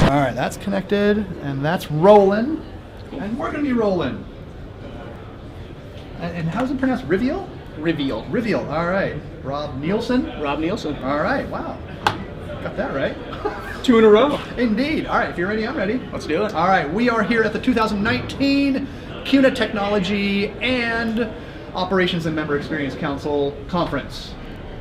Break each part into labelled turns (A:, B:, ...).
A: All right, that's connected, and that's rolling, and we're going to be rolling. And how's it pronounced? Rivial?
B: Rivial.
A: Rivial, all right. Rob Nielsen?
B: Rob Nielsen.
A: All right, wow. Got that right.
B: 2 in a row.
A: Indeed. All right, if you're ready, I'm ready.
B: Let's do it.
A: All right, we are here at the 2019 CUNA Technology and Operations and Member Experience Council Conference.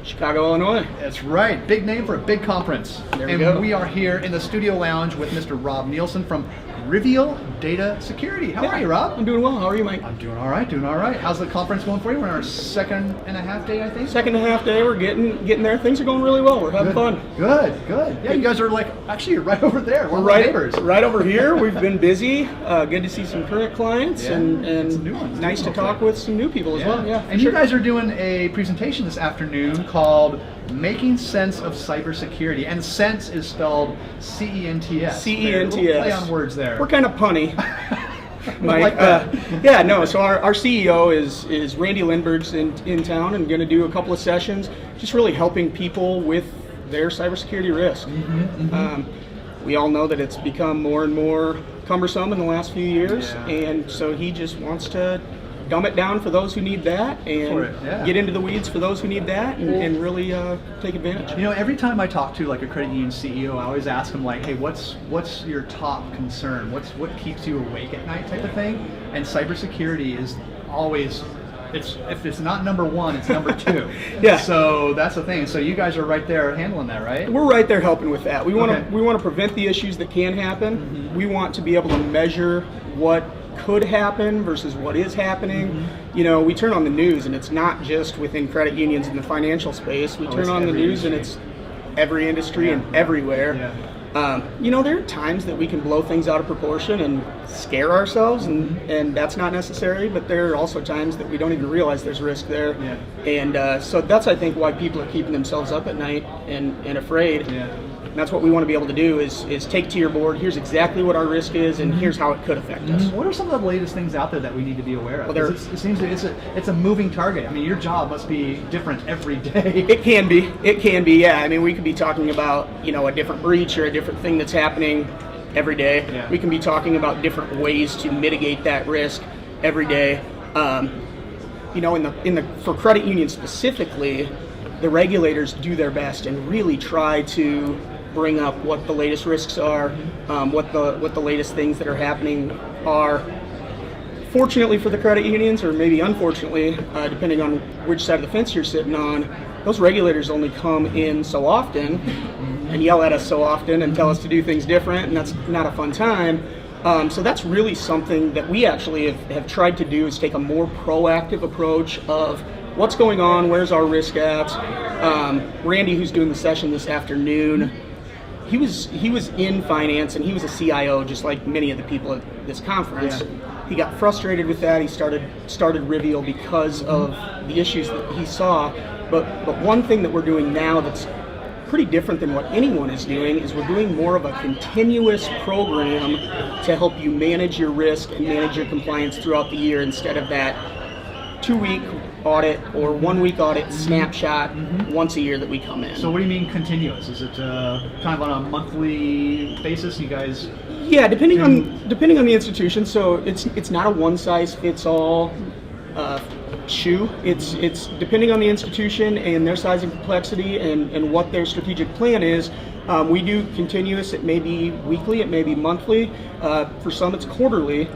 B: Chicago, Illinois.
A: That's right. Big name for a big conference.
B: There we go.
A: And we are here in the studio lounge with Mr. Rob Nielsen from Rivial Data Security. How are you, Rob?
B: I'm doing well. How are you, Mike?
A: I'm doing all right, doing all right. How's the conference going for you? We're on our 2.5 day, I think?
B: 2.5 day. We're getting there. Things are going really well. We're having fun.
A: Good. Yeah, you guys are actually you're right over there. We're
B: right,
A: neighbors.
B: Right over here. We've been busy. Good to see some current clients and
A: some new ones.
B: Nice to talk with some new people as well. Yeah.
A: And you guys are doing a presentation this afternoon called Making Sense of Cybersecurity. And sense is spelled C-E-N-T-S.
B: C-E-N-T-S.
A: Play on words there.
B: We're kind of punny. Mike,
A: like that.
B: So our CEO is Randy Lindbergh's in town and going to do a couple of sessions just really helping people with their cybersecurity risk. We all know that it's become more and more cumbersome in the last few years, and so he just wants to dumb it down for those who need that and get into the weeds for those who need that and really take advantage.
A: You know, every time I talk to like a credit union CEO, I always ask them like, hey, what's your top concern? What keeps you awake at night type of thing? And cybersecurity is always, if it's not number one, it's number two.
B: Yeah.
A: So that's the thing. So you guys are right there handling that, right?
B: We're right there helping with that. We want to prevent the issues that can happen. We want to be able to measure what could happen versus what is happening. You know, we turn on the news and it's not just within credit unions in the financial space. We turn on the news and it's every industry and everywhere. You know, there are times that we can blow things out of proportion and scare ourselves, and that's not necessary, but there are also times that we don't even realize there's risk there. And so that's, I think, why people are keeping themselves up at night and afraid. And that's what we want to be able to do is take to your board, here's exactly what our risk is, and here's how it could affect us.
A: What are some of the latest things out there that we need to be aware of? Well, it seems that it's a moving target. I mean, your job must be different every day.
B: It can be, yeah. I mean, we could be talking about, you know, a different breach or a different thing that's happening every day. We can be talking about different ways to mitigate that risk every day. You know, for credit unions specifically, the regulators do their best and really try to bring up what the latest risks are, what the latest things that are happening are. Fortunately for the credit unions, or maybe unfortunately, depending on which side of the fence you're sitting on, those regulators only come in so often and yell at us so often and tell us to do things different, and that's not a fun time. So that's really something that we actually have tried to do, is take a more proactive approach of what's going on, where's our risk at. Randy, who's doing the session this afternoon, he was in finance and he was a CIO just like many of the people at this conference. He got frustrated with that. He started Rivial because of the issues that he saw. But one thing that we're doing now that's pretty different than what anyone is doing is we're doing more of a continuous program to help you manage your risk and manage your compliance throughout the year, instead of that 2-week audit or 1-week audit snapshot once a year that we come in.
A: So what do you mean continuous? Is it kind of on a monthly basis, you guys?
B: Yeah, depending on the institution. So it's not a one-size-fits-all shoe. It's depending on the institution and their size and complexity and what their strategic plan is. We do continuous. It may be weekly, it may be monthly. For some, it's quarterly.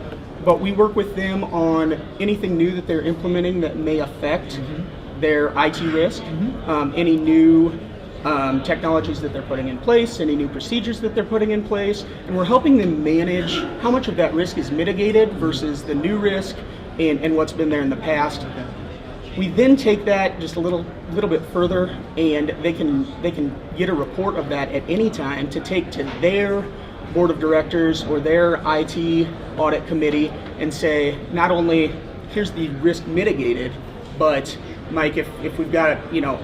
B: But we work with them on anything new that they're implementing that may affect their IT risk, any new technologies that they're putting in place, any new procedures that they're putting in place, and we're helping them manage how much of that risk is mitigated versus the new risk and what's been there in the past. We then take that just a little bit further, and they can get a report of that at any time to take to their board of directors or their IT audit committee and say, not only here's the risk mitigated, but Mike, if we've got, you know,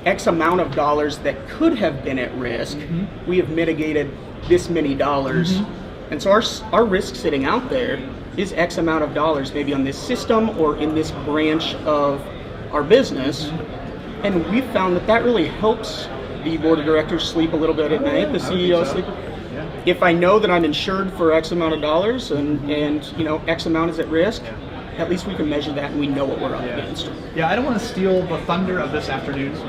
B: X amount of dollars that could have been at risk, we have mitigated this many dollars. And so our risk sitting out there is X amount of dollars, maybe on this system or in this branch of our business. And we've found that really helps the board of directors sleep a little bit at night, the CEO sleep. if I know that I'm insured for X amount of dollars and X amount is at risk, at least we can measure that and we know what we're up against.
A: Yeah, I don't want to steal the thunder of this afternoon's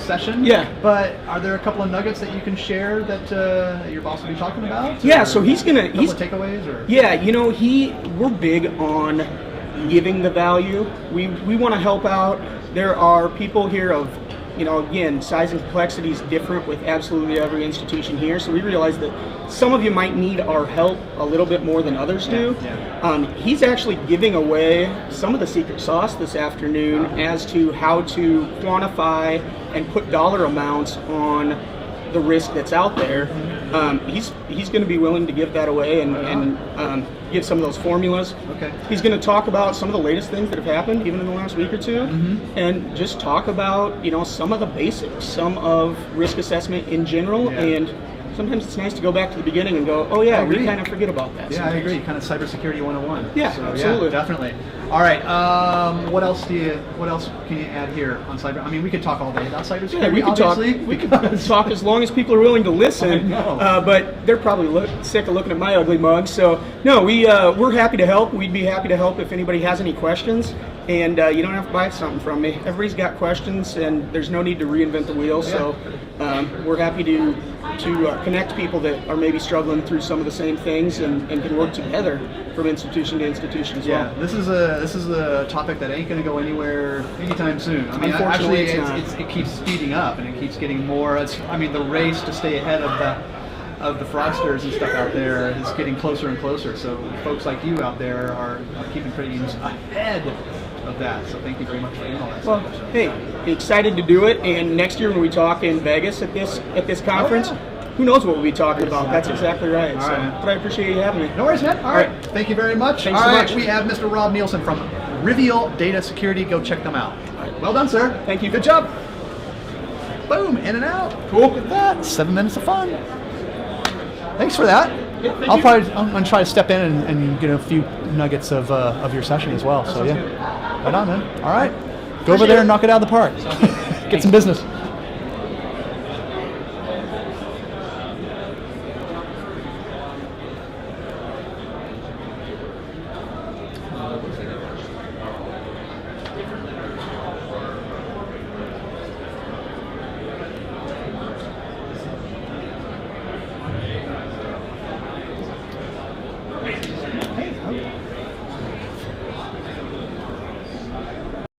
A: session.
B: Yeah.
A: But are there a couple of nuggets that you can share that your boss will be talking about?
B: Yeah. So he's
A: couple of takeaways, or
B: yeah, we're big on giving the value. We want to help out. There are people here of, again, size and complexity is different with absolutely every institution here. So we realize that some of you might need our help a little bit more than others do. He's actually giving away some of the secret sauce this afternoon as to how to quantify and put dollar amounts on the risk that's out there. He's going to be willing to give that away and give some of those formulas.
A: Okay.
B: He's going to talk about some of the latest things that have happened, even in the last week or two, and just talk about some of the basics, some of risk assessment in general, and sometimes it's nice to go back to the beginning and go, oh yeah, we kind of forget about that.
A: Yeah,
B: sometimes.
A: I agree. Kind of cybersecurity 101.
B: Yeah,
A: so,
B: absolutely.
A: Yeah, definitely. All right. What else can you add here on cyber? I mean, we could talk all day about cybersecurity.
B: Yeah, we could
A: obviously.
B: talk. We could talk as long as people are willing to listen. But they're probably sick of looking at my ugly mug. So no, we're happy to help. We'd be happy to help if anybody has any questions. And you don't have to buy something from me. Everybody's got questions, and there's no need to reinvent the wheel. So we're happy to connect people that are maybe struggling through some of the same things and can work together from institution to institution as well.
A: Yeah, this is a topic that ain't going to go anywhere anytime soon. I mean,
B: unfortunately,
A: actually, it keeps speeding up and it keeps getting more. The race to stay ahead of the fraudsters and stuff out there is getting closer and closer. So folks like you out there are keeping credit unions ahead of that. So thank you very much for doing all that
B: stuff. Well, hey, excited to do it. And next year when we talk in Vegas at this conference, who knows what we'll be talking about. That's exactly right.
A: All right.
B: But I appreciate you having me.
A: No worries, man. All right. Thank you very much.
B: Thanks so much.
A: We have Mr. Rob Nielsen from Reveal Data Security. Go check them out. Well done, sir.
B: Thank you.
A: Good job. Boom, in and out.
B: Cool.
A: Look at that. 7 minutes of fun. Thanks for that.
B: Yeah,
A: I'm going to try to step in and get a few nuggets of your session as well. So yeah. Right on, man. All right. Go over there and knock it out of the park. Get some business.